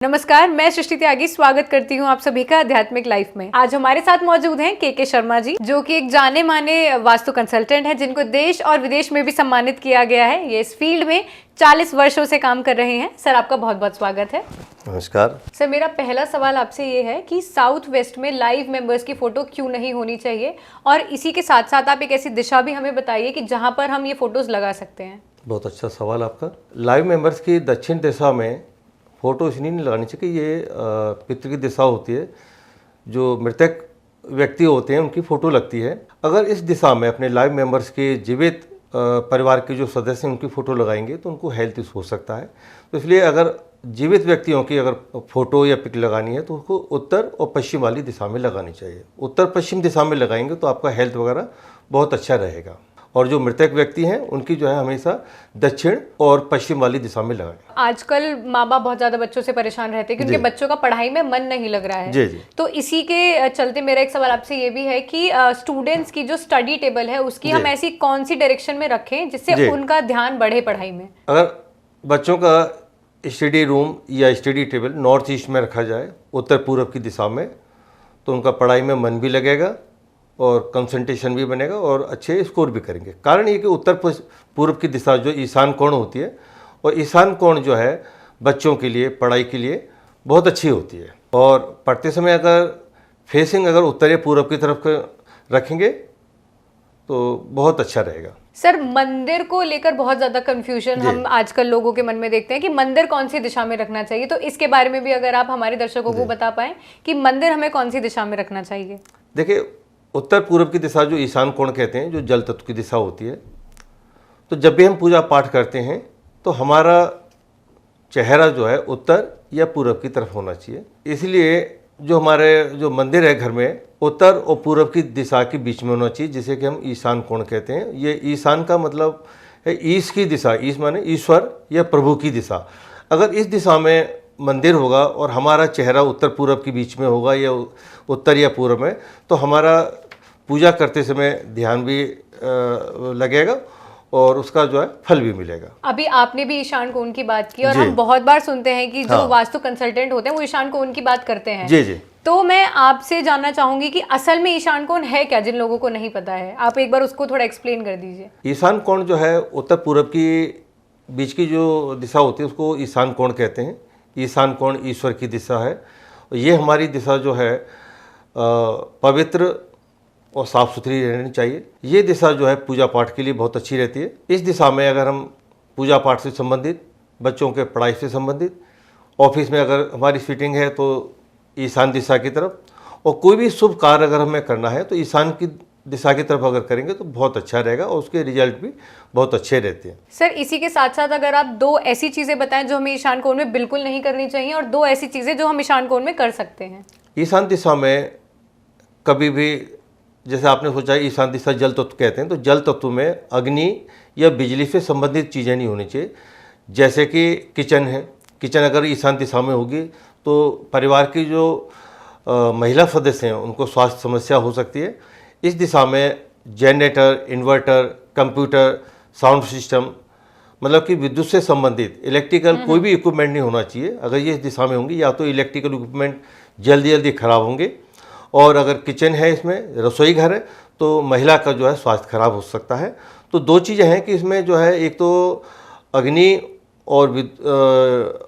नमस्कार, मैं सृष्टि त्यागी स्वागत करती हूँ आप सभी का आध्यात्मिक लाइफ में। आज हमारे साथ मौजूद हैं के शर्मा जी, जो कि एक जाने माने वास्तु कंसल्टेंट हैं, जिनको देश और विदेश में भी सम्मानित किया गया है। ये इस फील्ड में 40 वर्षों से काम कर रहे हैं। सर, आपका बहुत बहुत स्वागत है। नमस्कार सर, मेरा पहला सवाल आपसे ये है कि साउथ वेस्ट में लाइव मेंबर्स की फोटो क्यों नहीं होनी चाहिए, और इसी के साथ साथ आप एक ऐसी दिशा भी हमें बताइए कि जहाँ पर हम ये फोटोज लगा सकते हैं। बहुत अच्छा सवाल आपका। लाइव मेंबर्स की दक्षिण दिशा में फ़ोटो इसलिए नहीं लगानी चाहिए कि ये पितृ की दिशा होती है, जो मृतक व्यक्ति होते हैं उनकी फ़ोटो लगती है। अगर इस दिशा में अपने लाइव मेंबर्स के जीवित परिवार के जो सदस्य हैं उनकी फ़ोटो लगाएंगे तो उनको हेल्थ इशू हो सकता है। तो इसलिए अगर जीवित व्यक्तियों की अगर फ़ोटो या पिक लगानी है तो उसको उत्तर और पश्चिम वाली दिशा में लगानी चाहिए। उत्तर पश्चिम दिशा में लगाएंगे तो आपका हेल्थ वगैरह बहुत अच्छा रहेगा। और जो मृतक व्यक्ति हैं उनकी जो है हमेशा दक्षिण और पश्चिम वाली दिशा में लगाएं। आजकल माँ बाप बहुत ज्यादा बच्चों से परेशान रहते हैं कि उनके बच्चों का पढ़ाई में मन नहीं लग रहा है। जी जी। तो इसी के चलते मेरा एक सवाल आपसे ये भी है कि स्टूडेंट्स की जो स्टडी टेबल है उसकी हम ऐसी कौन सी डायरेक्शन में रखें जिससे उनका ध्यान बढ़े पढ़ाई में। अगर बच्चों का स्टडी रूम या स्टडी टेबल नॉर्थ ईस्ट में रखा जाए, उत्तर पूर्व की दिशा में, तो उनका पढ़ाई में मन भी लगेगा और कंसंट्रेशन भी बनेगा और अच्छे स्कोर भी करेंगे। कारण ये कि उत्तर पूर्व की दिशा जो ईशान कोण होती है, और ईशान कोण जो है बच्चों के लिए पढ़ाई के लिए बहुत अच्छी होती है। और पढ़ते समय अगर फेसिंग अगर उत्तर या पूर्व की तरफ रखेंगे तो बहुत अच्छा रहेगा। सर, मंदिर को लेकर बहुत ज़्यादा कंफ्यूजन हम आजकल लोगों के मन में देखते हैं कि मंदिर कौन सी दिशा में रखना चाहिए। तो इसके बारे में भी अगर आप हमारे दर्शकों को बता पाएँ कि मंदिर हमें कौन सी दिशा में रखना चाहिए। देखिए, उत्तर पूर्व की दिशा जो ईशान कोण कहते हैं, जो जल तत्व की दिशा होती है, तो जब भी हम पूजा पाठ करते हैं तो हमारा चेहरा जो है उत्तर या पूर्व की तरफ होना चाहिए। इसलिए जो हमारे जो मंदिर है घर में, उत्तर और पूर्व की दिशा के बीच में होना चाहिए, जिसे कि हम ईशान कोण कहते हैं। ये ईशान का मतलब है ईश की दिशा, ईश माने ईश्वर या प्रभु की दिशा। अगर इस दिशा में मंदिर होगा और हमारा चेहरा उत्तर पूर्व के बीच में होगा या उत्तर या पूर्व में, तो हमारा पूजा करते समय ध्यान भी लगेगा और उसका जो है फल भी मिलेगा। अभी आपने भी ईशान कोण की बात की, और हम बहुत बार सुनते हैं कि जो वास्तु कंसल्टेंट होते हैं वो ईशान कोण की बात करते हैं। जी जी। तो मैं आपसे जानना चाहूंगी कि असल में ईशान कोण है क्या, जिन लोगों को नहीं पता है। आप एक बार उसको थोड़ा एक्सप्लेन कर दीजिए। ईशान कोण जो है उत्तर पूर्व की बीच की जो दिशा होती है उसको ईशान कोण कहते हैं। ईशान कोण ईश्वर की दिशा है। ये हमारी दिशा जो है पवित्र और साफ़ सुथरी रहनी चाहिए। ये दिशा जो है पूजा पाठ के लिए बहुत अच्छी रहती है। इस दिशा में अगर हम पूजा पाठ से संबंधित, बच्चों के पढ़ाई से संबंधित, ऑफिस में अगर हमारी फिटिंग है तो ईशान दिशा की तरफ, और कोई भी शुभ कार्य अगर हमें करना है तो ईशान की दिशा की तरफ अगर करेंगे तो बहुत अच्छा रहेगा और उसके रिजल्ट भी बहुत अच्छे रहते हैं। सर, इसी के साथ साथ अगर आप दो ऐसी चीज़ें बताएं जो हमें ईशान कोण में बिल्कुल नहीं करनी चाहिए, और दो ऐसी चीज़ें जो हम ईशान कोण में कर सकते हैं। ईशान दिशा में कभी भी, जैसे आपने सोचा ईशान दिशा जल तत्व कहते हैं, तो जल तत्व में अग्नि या बिजली से संबंधित चीज़ें नहीं होनी चाहिए। जैसे कि किचन है, किचन अगर ईशान दिशा में होगी तो परिवार की जो महिला सदस्य हैं उनको स्वास्थ्य समस्या हो सकती है। इस दिशा में generator, inverter, computer, sound system, मतलब कि विद्युत से संबंधित इलेक्ट्रिकल कोई भी इक्विपमेंट नहीं होना चाहिए। अगर ये इस दिशा में होंगी या तो इलेक्ट्रिकल इक्विपमेंट जल्दी जल्दी खराब होंगे, और अगर किचन है, इसमें रसोई घर है, तो महिला का जो है स्वास्थ्य खराब हो सकता है। तो दो चीज़ें हैं कि इसमें जो है, एक तो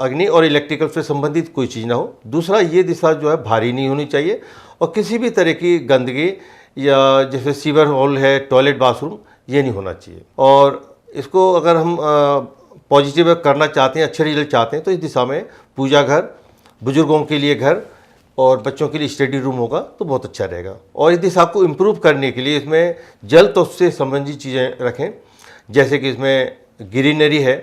अग्नि और इलेक्ट्रिकल से संबंधित कोई चीज़ ना हो। दूसरा, ये दिशा जो है भारी नहीं होनी चाहिए, और किसी भी तरह की गंदगी या जैसे सीवर हॉल है, टॉयलेट, बाथरूम, ये नहीं होना चाहिए। और इसको अगर हम पॉजिटिव करना चाहते हैं, अच्छे रिजल्ट चाहते हैं, तो इस दिशा में पूजा घर, बुजुर्गों के लिए घर और बच्चों के लिए स्टडी रूम होगा तो बहुत अच्छा रहेगा। और इस दिशा को इम्प्रूव करने के लिए इसमें जल तत्व से संबंधित चीज़ें रखें, जैसे कि इसमें ग्रीनरी है,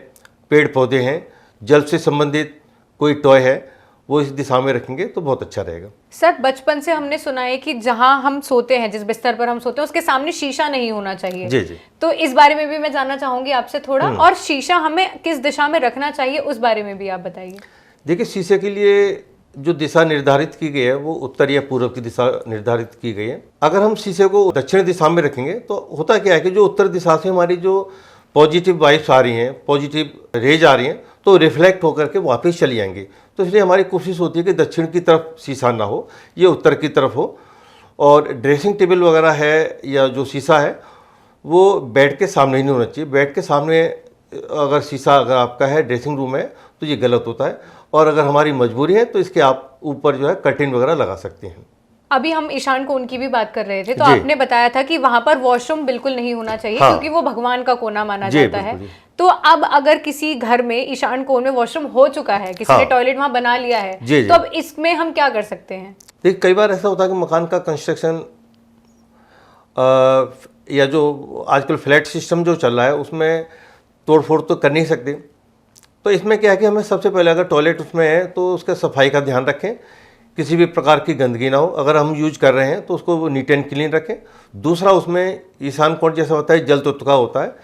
पेड़ पौधे हैं, जल से संबंधित कोई टॉय है, वो इस दिशा में रखेंगे तो बहुत अच्छा रहेगा। सर, बचपन से हमने सुना है कि जहां हम सोते हैं, जिस बिस्तर पर हम सोते हैं, उसके सामने शीशा नहीं होना चाहिए। जी जी। तो इस बारे में भी मैं जानना चाहूंगी आपसे थोड़ा, और शीशा हमें किस दिशा में रखना चाहिए उस बारे में भी आप बताइए। देखिए, शीशे के लिए जो दिशा निर्धारित की गई है वो उत्तर या पूर्व की दिशा निर्धारित की गई है। अगर हम शीशे को दक्षिण दिशा में रखेंगे तो होता क्या है कि जो उत्तर दिशा से हमारी जो पॉजिटिव वाइब्स आ रही हैं, पॉजिटिव रेज आ रही हैं, तो रिफ्लेक्ट होकर के वापस चली जाएंगी। तो इसलिए हमारी कोशिश होती है कि दक्षिण की तरफ शीशा ना हो, ये उत्तर की तरफ हो। और ड्रेसिंग टेबल वगैरह है या जो शीशा है वो बेड के सामने ही नहीं होना चाहिए। बेड के सामने अगर शीशा अगर आपका है, ड्रेसिंग रूम है, तो ये गलत होता है। और अगर हमारी मजबूरी है तो इसके आप ऊपर जो है कर्टेन वगैरह लगा सकते हैं। अभी हम ईशान कोण की भी बात कर रहे थे, तो जी। आपने बताया था कि वहां पर वॉशरूम बिल्कुल नहीं होना चाहिए, हाँ। क्योंकि वो भगवान का कोना माना जी, जाता है। बिल्कुल जी। तो अब अगर किसी घर में ईशान कोण में वॉशरूम हो चुका है, किसी हाँ। ने टॉयलेट वहां बना लिया है, जी, जी। तो अब इसमें हम क्या कर सकते हैं? देखिए, कई बार ऐसा होता है कि मकान का कंस्ट्रक्शन या जो आजकल फ्लैट सिस्टम जो चल रहा है उसमें तोड़ फोड़ तो कर नहीं सकते। तो इसमें क्या है कि हमें सबसे पहले अगर टॉयलेट उसमें है तो उसके सफाई का ध्यान रखें, किसी भी प्रकार की गंदगी ना हो। अगर हम यूज कर रहे हैं तो उसको नीट एंड क्लीन रखें। दूसरा, उसमें ईशान कोण जैसा होता है, जल तत्व का होता है,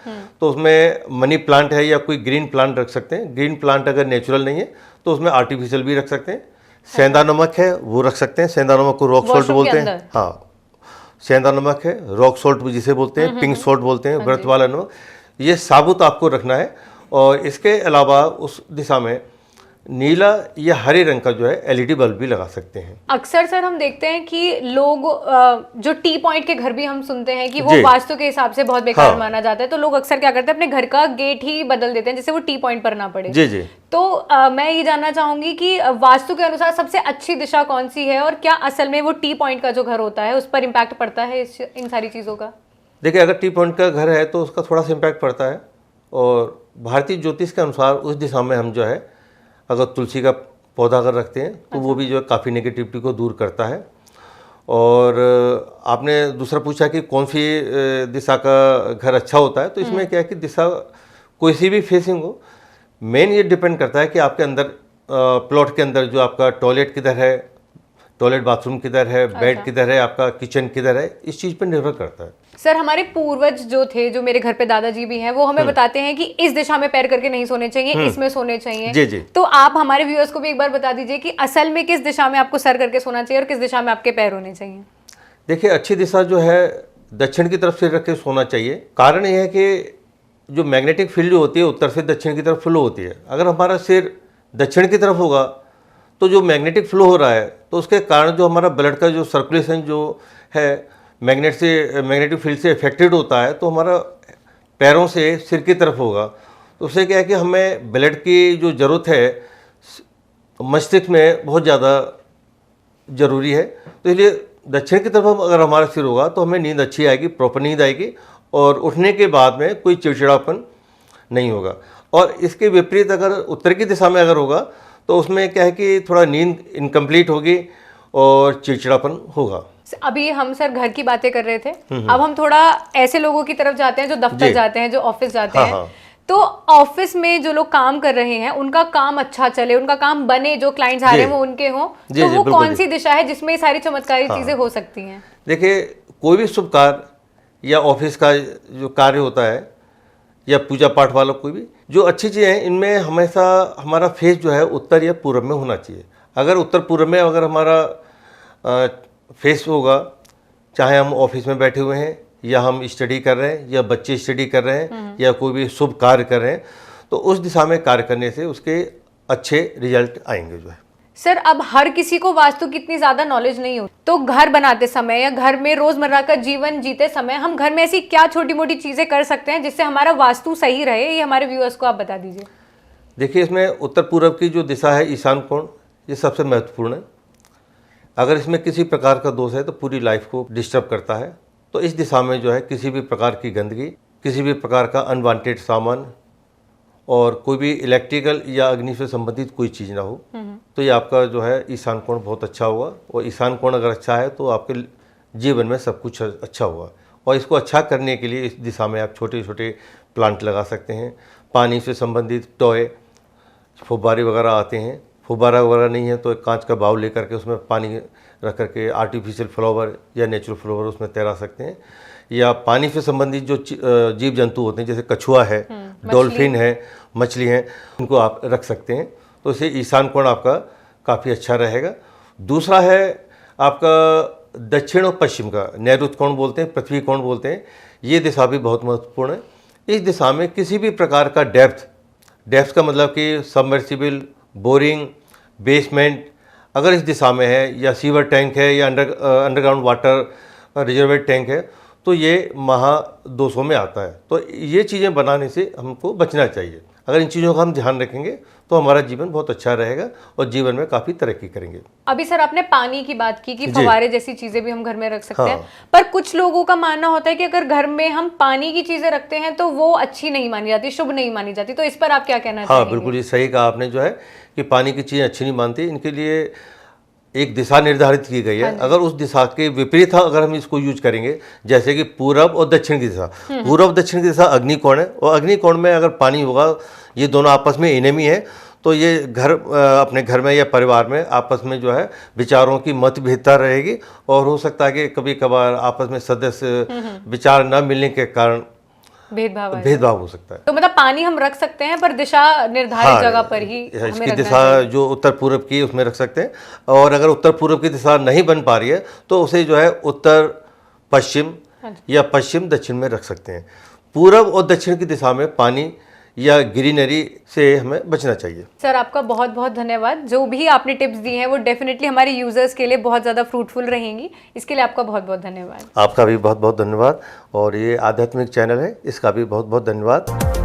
तो उसमें मनी प्लांट है या कोई ग्रीन प्लांट रख सकते हैं। ग्रीन प्लांट अगर नेचुरल नहीं है तो उसमें आर्टिफिशियल भी रख सकते हैं। सेंधा नमक है वो रख सकते हैं, सेंधा नमक को रॉक सॉल्ट वॉशरूम के बोलते हैं। अंदर? हाँ, सेंधा नमक है, रॉक सॉल्ट जिसे बोलते हैं, पिंक सॉल्ट बोलते हैं, व्रत वाला नमक, ये साबुत आपको रखना है। और इसके अलावा उस दिशा में नीला या हरे रंग का जो है एलईडी बल्ब भी लगा सकते हैं। अक्सर सर हम देखते हैं कि लोग जो टी पॉइंट के घर भी हम सुनते हैं कि वो जी। वास्तु के हिसाब से बहुत बेकार हाँ। माना जाता है, तो लोग अक्सर क्या करते हैं, अपने घर का गेट ही बदल देते हैं जिससे वो टी पॉइंट पर ना पड़े। जी जी। तो मैं ये जानना चाहूंगी कि वास्तु के अनुसार सबसे अच्छी दिशा कौन सी है, और क्या असल में वो टी पॉइंट का जो घर होता है उस पर इम्पैक्ट पड़ता है इन सारी चीजों का? देखिए, अगर टी पॉइंट का घर है तो उसका थोड़ा सा इम्पैक्ट पड़ता है। और भारतीय ज्योतिष के अनुसार उस दिशा में हम जो है अगर तुलसी का पौधा अगर रखते हैं तो वो भी जो है काफ़ी नेगेटिविटी को दूर करता है। और आपने दूसरा पूछा कि कौन सी दिशा का घर अच्छा होता है, तो इसमें क्या है कि दिशा कोई सी भी फेसिंग हो, मेन ये डिपेंड करता है कि आपके अंदर प्लॉट के अंदर जो आपका टॉयलेट किधर है, टॉयलेट बाथरूम किधर है, बेड किधर है, आपका किचन किधर है, इस चीज़ पर निर्भर करता है। सर, हमारे पूर्वज जो थे, जो मेरे घर पे दादाजी भी हैं, वो हमें बताते हैं कि इस दिशा में पैर करके नहीं सोने चाहिए, इसमें सोने चाहिए। जी जी। तो आप हमारे व्यूअर्स को भी एक बार बता दीजिए कि असल में किस दिशा में आपको सर करके सोना चाहिए और किस दिशा में आपके पैर होने चाहिए? देखिए, अच्छी दिशा जो है दक्षिण की तरफ सिर रख के सोना चाहिए। कारण यह है कि जो मैग्नेटिक फील्ड जो होती है उत्तर से दक्षिण की तरफ फ्लो होती है। अगर हमारा सिर दक्षिण की तरफ होगा तो जो मैग्नेटिक फ्लो हो रहा है तो उसके कारण जो हमारा ब्लड का जो सर्कुलेशन जो है मैग्नेटिक फील्ड से इफेक्टेड होता है, तो हमारा पैरों से सिर की तरफ होगा। तो उससे क्या है कि हमें ब्लड की जो ज़रूरत है मस्तिष्क में बहुत ज़्यादा ज़रूरी है। तो इसलिए दक्षिण की तरफ अगर हमारा सिर होगा तो हमें नींद अच्छी आएगी, प्रॉपर नींद आएगी, और उठने के बाद में कोई चिड़चिड़ापन नहीं होगा। और इसके विपरीत अगर उत्तर की दिशा में अगर होगा तो उसमें क्या है कि थोड़ा नींद इनकम्प्लीट होगी और चिड़चिड़ापन होगा। अभी हम सर घर की बातें कर रहे थे, अब हम थोड़ा ऐसे लोगों की तरफ जाते हैं जो दफ्तर जी। जाते हैं, जो ऑफिस जाते हाँ, हैं। हाँ। तो ऑफिस में जो लोग काम कर रहे हैं उनका काम अच्छा चले, उनका काम बने, जो क्लाइंट्स आ रहे हैं जी। वो उनके हों, जी, तो जी, वो बिल्कुल कौन सी दिशा है जिसमें ये सारी चमत्कारी चीजें हो सकती हैं? देखिए, कोई भी शुभ कार्य या ऑफिस का जो कार्य होता है या पूजा पाठ वाला कोई भी जो अच्छी चीज़ें हैं, इनमें हमेशा हमारा फेस जो है उत्तर या पूर्व में होना चाहिए। अगर उत्तर पूर्व में अगर हमारा फेस होगा, चाहे हम ऑफिस में बैठे हुए हैं या हम स्टडी कर रहे हैं या बच्चे स्टडी कर रहे हैं या कोई भी शुभ कार्य कर रहे हैं, तो उस दिशा में कार्य करने से उसके अच्छे रिजल्ट आएंगे जो है। सर, अब हर किसी को वास्तु की इतनी ज्यादा नॉलेज नहीं होती, तो घर बनाते समय या घर में रोजमर्रा का जीवन जीते समय हम घर में ऐसी क्या छोटी मोटी चीजें कर सकते हैं जिससे हमारा वास्तु सही रहे, ये हमारे व्यूअर्स को आप बता दीजिए। देखिए, इसमें उत्तर पूर्व की जो दिशा है ईशान कोण, ये सबसे महत्वपूर्ण है। अगर इसमें किसी प्रकार का दोष है तो पूरी लाइफ को डिस्टर्ब करता है। तो इस दिशा में जो है किसी भी प्रकार की गंदगी, किसी भी प्रकार का अनवांटेड सामान और कोई भी इलेक्ट्रिकल या अग्नि से संबंधित कोई चीज़ ना हो, तो ये आपका जो है ईशान कोण बहुत अच्छा होगा। और ईशान कोण अगर अच्छा है तो आपके जीवन में सब कुछ अच्छा होगा। और इसको अच्छा करने के लिए इस दिशा में आप छोटे छोटे प्लांट लगा सकते हैं। पानी से संबंधित टॉय, फुब्बारे वगैरह आते हैं, फुब्बारा वगैरह नहीं है तो एक कांच का बाउल लेकर के उसमें पानी रख करके आर्टिफिशियल फ्लावर या नेचुरल फ्लावर उसमें तैरा सकते हैं। या पानी से संबंधित जो जीव जंतु होते हैं, जैसे कछुआ है, डॉल्फिन है, मछली है, उनको आप रख सकते हैं। तो इससे ईशान कोण आपका काफ़ी अच्छा रहेगा। दूसरा है आपका दक्षिण और पश्चिम का, नैऋत्य कोण बोलते हैं, पृथ्वी कोण बोलते हैं, ये दिशा भी बहुत महत्वपूर्ण है। इस दिशा में किसी भी प्रकार का डेप्थ का मतलब कि सबमर्सिबल, बोरिंग, बेसमेंट अगर इस दिशा में है, या सीवर टैंक है, या अंडरग्राउंड वाटर रिजर्वेयर टैंक है, तो ये महा 200 में आता है। तो ये चीज़ें बनाने से हमको बचना चाहिए। अगर इन चीज़ों का हम ध्यान रखेंगे तो हमारा जीवन बहुत अच्छा रहेगा और जीवन में काफ़ी तरक्की करेंगे। अभी सर आपने पानी की बात की कि जी। फव्वारे जैसी चीजें भी हम घर में रख सकते हैं, हाँ। पर कुछ लोगों का मानना होता है कि अगर घर में हम पानी की चीजें रखते हैं तो वो अच्छी नहीं मानी जाती, शुभ नहीं मानी जाती, तो इस पर आप क्या कहना हाँ, चाहेंगे? बिल्कुल ये सही कहा आपने, जो है कि पानी की चीज़ें अच्छी नहीं मानती। इनके लिए एक दिशा निर्धारित की गई है। अगर उस दिशा के विपरीत अगर हम इसको यूज करेंगे, जैसे कि पूरब और दक्षिण की दिशा, पूरब दक्षिण की दिशा अग्निकोण है, और अग्निकोण में अगर पानी होगा, ये दोनों आपस में एनिमी है, तो ये अपने घर में या परिवार में आपस में जो है विचारों की मतभेदता रहेगी, और हो सकता है कि कभी कभार आपस में सदस्य विचार न मिलने के कारण भेदभाव हो सकता है। तो मतलब पानी हम रख सकते हैं पर दिशा निर्धारित जगह पर ही हमें इसकी रखना दिशा चाहिए। जो उत्तर पूर्व की उसमें रख सकते हैं, और अगर उत्तर पूर्व की दिशा नहीं बन पा रही है तो उसे जो है उत्तर पश्चिम या पश्चिम दक्षिण में रख सकते हैं। पूर्व और दक्षिण की दिशा में पानी या ग्रीनरी से हमें बचना चाहिए। सर आपका बहुत बहुत धन्यवाद। जो भी आपने टिप्स दी हैं वो डेफिनेटली हमारे यूजर्स के लिए बहुत ज़्यादा फ्रूटफुल रहेंगी। इसके लिए आपका बहुत बहुत धन्यवाद। आपका भी बहुत बहुत धन्यवाद, और ये आध्यात्मिक चैनल है, इसका भी बहुत बहुत धन्यवाद।